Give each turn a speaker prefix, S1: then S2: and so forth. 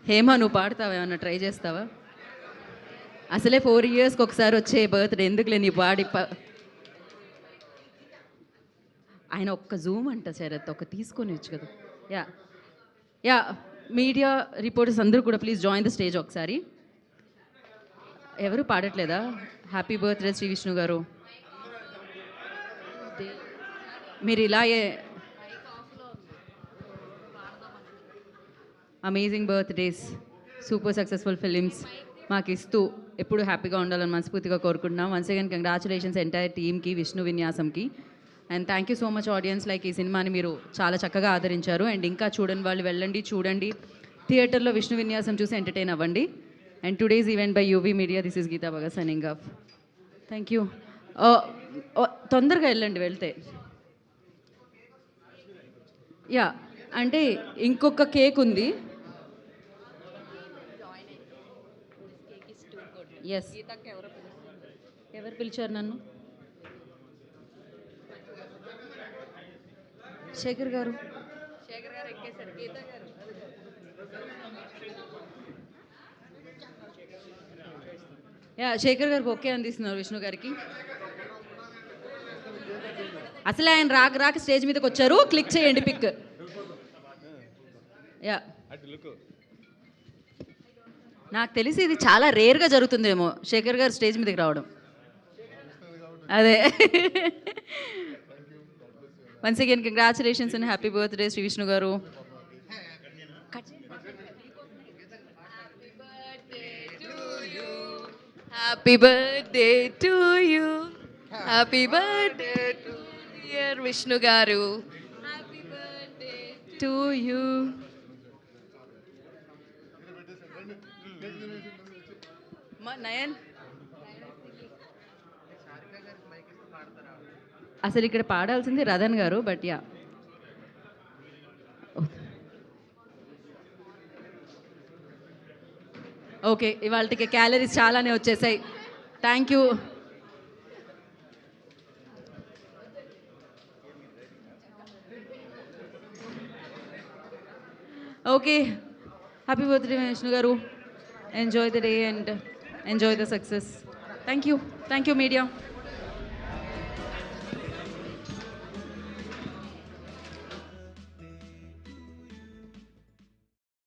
S1: హేమ నువ్వు పాడతావా, ఏమన్నా ట్రై చేస్తావా? అసలే 4 ఇయర్స్కి ఒకసారి వచ్చే బర్త్డే, ఎందుకులే నీ పాడి ఆయన ఒక్క జూమ్ అంట శరత్, ఒక తీసుకొని వచ్చు కదా. యా యా మీడియా రిపోర్టర్స్ అందరూ కూడా ప్లీజ్ జాయిన్ ద స్టేజ్ ఒకసారి. ఎవరు పాడట్లేదా? హ్యాపీ బర్త్డే శ్రీ విష్ణు గారు. మీరు ఇలాగే amazing birthdays, super successful films మాకు ఇస్తూ ఎప్పుడు హ్యాపీగా ఉండాలని మనస్ఫూర్తిగా కోరుకుంటున్నాం. వన్స్ అగైన్ కంగ్రాచులేషన్స్ ఎంటైర్ టీమ్కి, విష్ణు విన్యాసంకి. And thank you so much audience. Like ఈ సినిమాని మీరు చాలా చక్కగా ఆదరించారు. అండ్ ఇంకా చూడని వాళ్ళు వెళ్ళండి, చూడండి. థియేటర్లో విష్ణు విన్యాసం చూసి ఎంటర్టైన్ అవ్వండి. And today's event by UV media. This is Geeta Bhagat signing off. Thank you. తొందరగా వెళ్ళండి వెళ్తే. యా అంటే ఇంకొక కేక్ ఉంది. ఎస్, ఎవరు పిలిచారు నన్ను? శేఖర్ గారు. యా శేఖర్ గారికి ఓకే అందిస్తున్నారు విష్ణు గారికి. అసలే ఆయన రాక స్టేజ్ మీదకి వచ్చారు. క్లిక్ చేయండి పిక్. యా నాకు తెలిసి ఇది చాలా రేర్గా జరుగుతుందేమో శేఖర్ గారు స్టేజ్ మీదకి రావడం. అదే. Once again congratulations and happy birthday Shri Vishnu garu.
S2: Happy birthday to you, happy birthday to dear Vishnu garu, happy birthday
S1: to you. నయన్ అసలు ఇక్కడ పాడాల్సింది Radhan garu, but yeah. Okay, ఇవాళకి క్యాలరీస్ చాలానే వచ్చేసాయి. Thank you. Okay, happy birthday Vishnu garu. Enjoy the day and enjoy the success. Thank you media.